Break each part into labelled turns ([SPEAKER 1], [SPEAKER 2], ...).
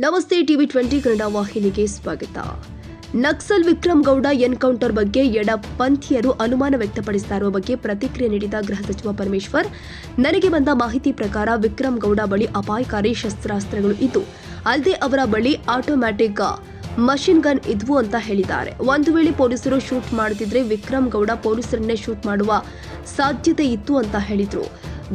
[SPEAKER 1] ನಮಸ್ತೆ ಟಿವಿ 20 ಕನ್ನಡ ವಾಹಿನಿಗೆ ಸ್ವಾಗತ. ನಕ್ಸಲ್ ವಿಕ್ರಮ್ ಗೌಡ ಎನ್ಕೌಂಟರ್ ಬಗ್ಗೆ ಎಡಪಂಥೀಯರು ಅನುಮಾನ ವ್ಯಕ್ತಪಡಿಸ್ತಾ ಇರುವ ಬಗ್ಗೆ ಪ್ರತಿಕ್ರಿಯೆ ನೀಡಿದ ಗೃಹ ಸಚಿವ ಪರಮೇಶ್ವರ್, ನನಗೆ ಬಂದ ಮಾಹಿತಿ ಪ್ರಕಾರ ವಿಕ್ರಮ್ ಗೌಡ ಬಳಿ ಅಪಾಯಕಾರಿ ಶಸ್ತ್ರಾಸ್ತ್ರಗಳು ಇದ್ದು, ಅಲ್ಲದೆ ಅವರ ಬಳಿ ಆಟೋಮ್ಯಾಟಿಕ್ ಮಷಿನ್ ಗನ್ ಇದ್ವು ಅಂತ ಹೇಳಿದ್ದಾರೆ. ಒಂದು ವೇಳೆ ಪೊಲೀಸರು ಶೂಟ್ ಮಾಡುತ್ತಿದ್ರೆ ವಿಕ್ರಮ್ ಗೌಡ ಪೊಲೀಸರನ್ನೇ ಶೂಟ್ ಮಾಡುವ ಸಾಧ್ಯತೆ ಇತ್ತು ಅಂತ ಹೇಳಿದ್ರು.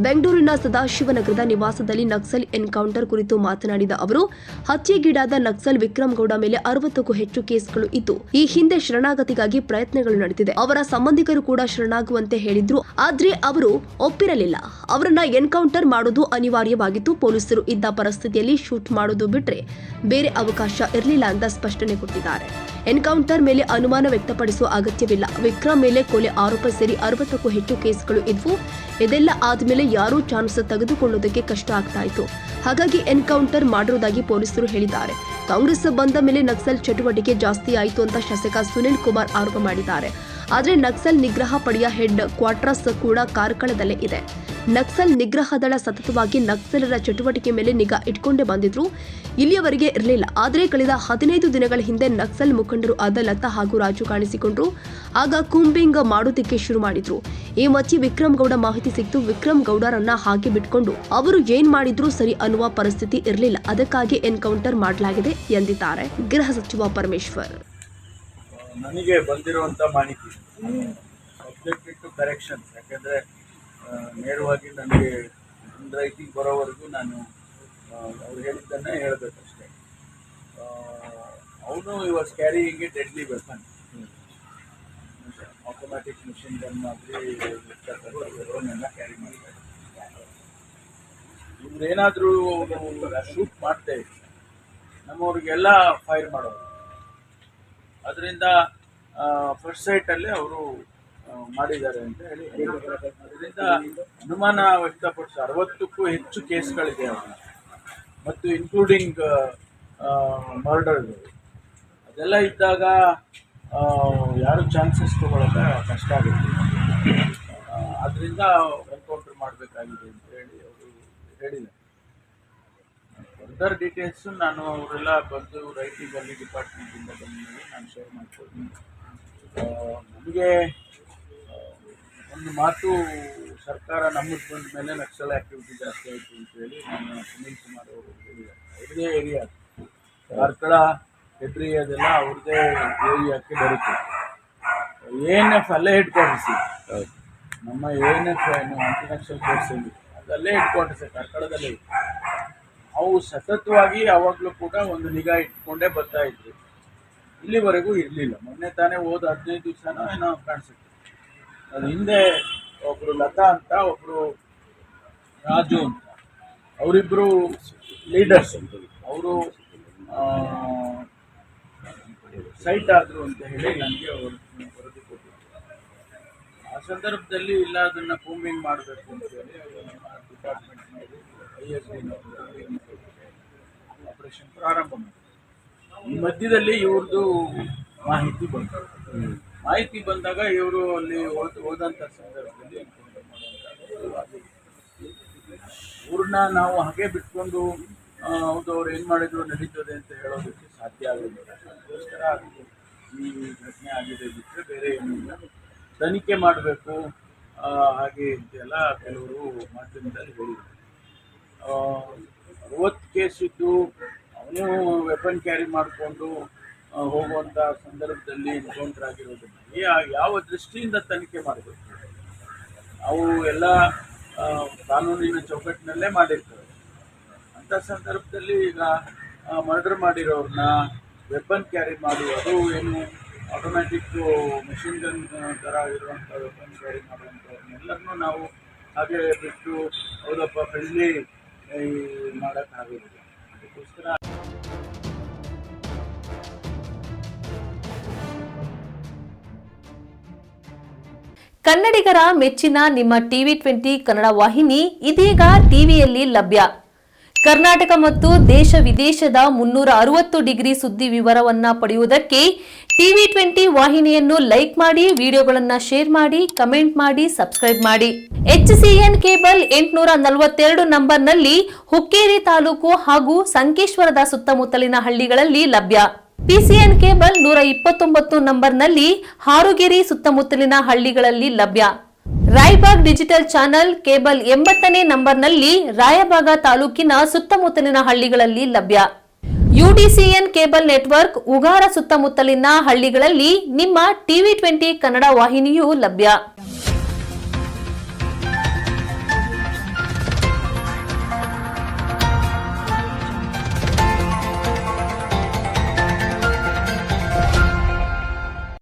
[SPEAKER 1] ಬೆಂಗಳೂರಿನ ಸದಾಶಿವನಗರದ ನಿವಾಸದಲ್ಲಿ ನಕ್ಸಲ್ ಎನ್ಕೌಂಟರ್ ಕುರಿತು ಮಾತನಾಡಿದ ಅವರು, ಹತ್ಯೆಗೀಡಾದ ನಕ್ಸಲ್ ವಿಕ್ರಮ್ ಗೌಡ ಮೇಲೆ 60ಕ್ಕೂ ಹೆಚ್ಚು ಕೇಸ್ಗಳು ಇದ್ದು, ಈ ಹಿಂದೆ ಶರಣಾಗತಿಗಾಗಿ ಪ್ರಯತ್ನಗಳು ನಡೆದಿದೆ. ಅವರ ಸಂಬಂಧಿಕರು ಕೂಡ ಶರಣಾಗುವಂತೆ ಹೇಳಿದ್ರು, ಆದ್ರೆ ಅವರು ಒಪ್ಪಿರಲಿಲ್ಲ. ಅವರನ್ನ ಎನ್ಕೌಂಟರ್ ಮಾಡೋದು ಅನಿವಾರ್ಯವಾಗಿತ್ತು. ಪೊಲೀಸರು ಇದ್ದ ಪರಿಸ್ಥಿತಿಯಲ್ಲಿ ಶೂಟ್ ಮಾಡೋದು ಬಿಟ್ರೆ ಬೇರೆ ಅವಕಾಶ ಇರಲಿಲ್ಲ ಅಂತ ಸ್ಪಷ್ಟನೆ ಕೊಟ್ಟಿದ್ದಾರೆ. ಎನ್ಕೌಂಟರ್ ಮೇಲೆ ಅನುಮಾನ ವ್ಯಕ್ತಪಡಿಸುವ ಅಗತ್ಯವಿಲ್ಲ. ವಿಕ್ರಮ್ ಮೇಲೆ ಕೊಲೆ ಆರೋಪ ಸೇರಿ 60ಕ್ಕೂ ಹೆಚ್ಚು ಕೇಸ್ಗಳು ಇದ್ವು. ಇದೆಲ್ಲ ಆದ್ಮೇಲೆ ಯಾರೂ ಚಾನ್ಸ್ ತೆಗೆದುಕೊಳ್ಳೋದಕ್ಕೆ ಕಷ್ಟ ಆಗ್ತಾ ಇತ್ತು. ಹಾಗಾಗಿ ಎನ್ಕೌಂಟರ್ ಮಾಡಿರುವುದಾಗಿ ಪೊಲೀಸರು ಹೇಳಿದ್ದಾರೆ. ಕಾಂಗ್ರೆಸ್ ಬಂದ ಮೇಲೆ ನಕ್ಸಲ್ ಚಟುವಟಿಕೆ ಜಾಸ್ತಿ ಆಯಿತು ಅಂತ ಶಾಸಕ ಸುನಿಲ್ ಕುಮಾರ್ ಆರೋಪ ಮಾಡಿದ್ದಾರೆ. ಆದರೆ ನಕ್ಸಲ್ ನಿಗ್ರಹ ಪಡೆಯ ಹೆಡ್ ಕ್ವಾರ್ಟರ್ಸ್ ಕೂಡ ಕಾರ್ಕಳದಲ್ಲೇ ಇದೆ. ನಕ್ಸಲ್ ನಿಗ್ರಹ ದಳ ಸತತವಾಗಿ ನಕ್ಸಲರ ಚಟುವಟಿಕೆ ಮೇಲೆ ನಿಗಾ ಇಟ್ಕೊಂಡೇ ಬಂದಿದ್ರು. ಇಲ್ಲಿಯವರೆಗೆ ಇರಲಿಲ್ಲ. ಆದರೆ ಕಳೆದ 15 ದಿನಗಳ ಹಿಂದೆ ನಕ್ಸಲ್ ಮುಖಂಡರು ಆದ ಲತಾ ಹಾಗೂ ರಾಜು ಕಾಣಿಸಿಕೊಂಡ್ರು. ಆಗ ಕೂಂಬಿಂಗ್ ಮಾಡೋದಕ್ಕೆ ಶುರು ಮಾಡಿದ್ರು. ಈ ಮಧ್ಯೆ ವಿಕ್ರಮ್ ಗೌಡ ಮಾಹಿತಿ ಸಿಕ್ತು. ವಿಕ್ರಮ್ ಗೌಡರನ್ನ ಹಾಗೆ ಬಿಟ್ಕೊಂಡು ಅವರು ಏನ್ ಮಾಡಿದ್ರು ಸರಿ ಅನ್ನುವ ಪರಿಸ್ಥಿತಿ ಇರಲಿಲ್ಲ. ಅದಕ್ಕಾಗಿ ಎನ್ಕೌಂಟರ್ ಮಾಡಲಾಗಿದೆ ಎಂದಿದ್ದಾರೆ ಗೃಹ ಸಚಿವ ಪರಮೇಶ್ವರ್.
[SPEAKER 2] ನನಗೆ ಬಂದಿರುವಂಥ ಮಾಹಿತಿ ಸಬ್ಜೆಕ್ಟ್ ಟು ಕರೆಕ್ಷನ್ಸ್, ಯಾಕೆಂದರೆ ನೇರವಾಗಿ ನನಗೆ ರೈಟಿಂಗ್ ಬರೋವರೆಗೂ ನಾನು ಅವ್ರು ಹೇಳಿದ್ದನ್ನೇ ಹೇಳಬೇಕಷ್ಟೇ. ಅವನು was carrying A deadly weapon, automatic machine gun ಮಾದರಿ ಡ್ರೋನೆಲ್ಲ ಕ್ಯಾರಿ ಮಾಡ್ತಾರೆ. ಇವ್ರೇನಾದರೂ ಶೂಟ್ ಮಾಡ್ತೇ ನಮ್ಮವ್ರಿಗೆಲ್ಲ ಫೈರ್ ಮಾಡೋರು. ಅದರಿಂದ ಫಸ್ಟ್ ಸೈಟಲ್ಲೇ ಅವರು ಮಾಡಿದ್ದಾರೆ ಅಂತ ಹೇಳಿ ಅದರಿಂದ ಅನುಮಾನ ವ್ಯಕ್ತಪಡಿಸಿ 60ಕ್ಕೂ ಹೆಚ್ಚು ಕೇಸ್ಗಳಿದೆ ಅವರ, ಮತ್ತು ಇನ್ಕ್ಲೂಡಿಂಗ್ ಮರ್ಡರ್ಗಳು. ಅದೆಲ್ಲ ಇದ್ದಾಗ ಯಾರು ಚಾನ್ಸಸ್ ತಗೊಳ್ಳೋಕೆ ಕಷ್ಟ ಆಗುತ್ತೆ. ಅದರಿಂದ ಎನ್ಕೌಂಟರ್ ಮಾಡಬೇಕಾಗಿದೆ ಅಂತ ಹೇಳಿ ಅವರು ಹೇಳಿದ್ದಾರೆ. ಫರ್ದರ್ ಡೀಟೇಲ್ಸು ನಾನು ಅವರೆಲ್ಲ ಬಂದು ರೈಟಿಂಗಲ್ಲಿ ಡಿಪಾರ್ಟ್ಮೆಂಟಿಂದ ಬಂದ ನಾನು ಶೇರ್ ಮಾಡ್ಕೊಳ್ತೀನಿ. ನಮಗೆ ಒಂದು ಮಾತು, ಸರ್ಕಾರ ನಮ್ಮದು ಬಂದ ಮೇಲೆ ನಕ್ಸಲ್ ಆ್ಯಕ್ಟಿವಿಟಿ ಜಾಸ್ತಿ ಆಯಿತು ಅಂತೇಳಿ ನಾನು ಸುನೀಲ್ ಕುಮಾರ್ ಅವರು ಹೇಳಿದ್ದಾರೆ. ಅವ್ರದ್ದೇ ಏರಿಯಾ ಕಾರ್ಕಳ, ಹೆಬ್ರಿ ಅದೆಲ್ಲ ಅವ್ರದ್ದೇ ಏರಿಯಾಕ್ಕೆ ಬರುತ್ತೆ. ANF ಅಲ್ಲೇ ಹೆಡ್ ಕ್ವಾರ್ಟರ್ಸ್ ಇದೆ. ನಮ್ಮ ANF ಆಂಟಿ ನಕ್ಸಲ್ ಫೋರ್ಸ್ ಏನಿದೆ ಅದಲ್ಲೇ ಹೆಡ್ ಕ್ವಾರ್ಟರ್ಸ್ ಕಾರ್ಕಳದಲ್ಲೇ ಇದೆ. ಅವು ಸತತವಾಗಿ ಯಾವಾಗಲೂ ಕೂಡ ಒಂದು ನಿಗಾ ಇಟ್ಕೊಂಡೇ ಬರ್ತಾ ಇದ್ರು. ಇಲ್ಲಿವರೆಗೂ ಇರಲಿಲ್ಲ. ಮೊನ್ನೆ ತಾನೇ ಹೋದ 15 ದಿವಸನೋ ಏನೋ ಕಾಣಿಸುತ್ತೆ. ಅದು ಹಿಂದೆ ಒಬ್ಬರು ಲತಾ ಅಂತ, ಒಬ್ಬರು ರಾಜು ಅಂತ, ಅವರಿಬ್ಬರು ಲೀಡರ್ಸ್. ಅವರು ಸೈಟ್ ಆದರು ಅಂತ ಹೇಳಿ ನನಗೆ ಅವರು ವರದಿ ಕೊಟ್ಟಿದ್ರು. ಆ ಸಂದರ್ಭದಲ್ಲಿ ಇಲ್ಲ ಅದನ್ನು ಕೂಂಬಿಂಗ್ ಮಾಡಬೇಕು ಅಂತೇಳಿ ಡಿಪಾರ್ಟ್ಮೆಂಟ್ನಲ್ಲಿ ISB ಆಪರೇಷನ್ ಪ್ರಾರಂಭ ಮಾಡಿದ್ರು. ಈ ಮಧ್ಯದಲ್ಲಿ ಇವ್ರದ್ದು ಮಾಹಿತಿ ಬಂತು. ಮಾಹಿತಿ ಬಂದಾಗ ಇವರು ಅಲ್ಲಿ ಹೋದಂಥ ಸಂದರ್ಭದಲ್ಲಿ ಇವ್ರನ್ನ ನಾವು ಹಾಗೆ ಬಿಟ್ಕೊಂಡು ಹೌದು ಅವ್ರು ಏನು ಮಾಡಿದ್ರು ನಡೀತದೆ ಅಂತ ಹೇಳೋದಕ್ಕೆ ಸಾಧ್ಯ ಆಗೋದಿಲ್ಲ. ಅದಕ್ಕೋಸ್ಕರ ಈ ಘಟನೆ ಆಗಿದೆ ಬಿಟ್ಟರೆ ಬೇರೆ ಏನಿಲ್ಲ. ತನಿಖೆ ಮಾಡಬೇಕು ಹಾಗೆ ಅಂತೆಲ್ಲ ಕೆಲವರು ಮಾಧ್ಯಮದಲ್ಲಿ ಹೇಳಿದರು. 60 ಕೇಸ್ ಇದ್ದು ಅವನು ವೆಪನ್ ಕ್ಯಾರಿ ಮಾಡಿಕೊಂಡು ಹೋಗುವಂಥ ಸಂದರ್ಭದಲ್ಲಿ ಎನ್ಕೌಂಟರ್ ಆಗಿರೋದನ್ನು ಯಾವ ದೃಷ್ಟಿಯಿಂದ ತನಿಖೆ ಮಾಡಬೇಕು? ಅವು ಎಲ್ಲ ಕಾನೂನಿನ ಚೌಕಟ್ಟಿನಲ್ಲೇ ಮಾಡಿರ್ತಾರೆ. ಅಂಥ ಸಂದರ್ಭದಲ್ಲಿ ಈಗ ಮರ್ಡರ್ ಮಾಡಿರೋರನ್ನ ವೆಪನ್ ಕ್ಯಾರಿ ಮಾಡಿ, ಅದು ಏನು ಆಟೋಮ್ಯಾಟಿಕ್ ಮೆಷಿನ್ ಗನ್ ಥರ ಇರುವಂಥ ವೆಪನ್ ಕ್ಯಾರಿ ಮಾಡುವಂಥವ್ರನ್ನೆಲ್ಲರನ್ನೂ ನಾವು ಹಾಗೆ ಬಿಟ್ಟು ಹೌದಪ್ಪ ಫ್ರೆಂಡ್ಲಿ ಮಾಡೋಕ್ಕಾಗೋದಿಲ್ಲ. ಅದಕ್ಕೋಸ್ಕರ
[SPEAKER 3] ಕನ್ನಡಿಗರ ಮೆಚ್ಚಿನ ನಿಮ್ಮ ಟಿವಿ 20 ಕನ್ನಡ ವಾಹಿನಿ ಇದೀಗ ಟಿವಿಯಲ್ಲಿ ಲಭ್ಯ. ಕರ್ನಾಟಕ ಮತ್ತು ದೇಶ ವಿದೇಶದ 360 ಡಿಗ್ರಿ ಸುದ್ದಿ ವಿವರವನ್ನ ಪಡೆಯುವುದಕ್ಕೆ TV20 ವಾಹಿನಿಯನ್ನು ಲೈಕ್ ಮಾಡಿ, ವಿಡಿಯೋಗಳನ್ನು ಶೇರ್ ಮಾಡಿ, ಕಮೆಂಟ್ ಮಾಡಿ, ಸಬ್ಸ್ಕ್ರೈಬ್ ಮಾಡಿ. HCN ಕೇಬಲ್ 842 ನಂಬರ್ನಲ್ಲಿ ಹುಕ್ಕೇರಿ ತಾಲೂಕು ಹಾಗೂ ಸಂಕೇಶ್ವರದ ಸುತ್ತಮುತ್ತಲಿನ ಹಳ್ಳಿಗಳಲ್ಲಿ ಲಭ್ಯ. PCN ಕೇಬಲ್ 129 ನಂಬರ್ನಲ್ಲಿ ಹಾರುಗೆರೆ ಸುತ್ತಮುತ್ತಲಿನ ಹಳ್ಳಿಗಳಲ್ಲಿ ಲಭ್ಯ. ರಾಯಬಾಗ್ ಡಿಜಿಟಲ್ ಚಾನೆಲ್ ಕೇಬಲ್ 80ನೇ ನಂಬರ್ನಲ್ಲಿ ರಾಯಬಾಗ ತಾಲೂಕಿನ ಸುತ್ತಮುತ್ತಲಿನ ಹಳ್ಳಿಗಳಲ್ಲಿ ಲಭ್ಯ. UDCN ಕೇಬಲ್ ನೆಟ್ವರ್ಕ್ ಉಗಾರ ಸುತ್ತಮುತ್ತಲಿನ ಹಳ್ಳಿಗಳಲ್ಲಿ ನಿಮ್ಮ TV20 ಕನ್ನಡ ವಾಹಿನಿಯೂ ಲಭ್ಯ.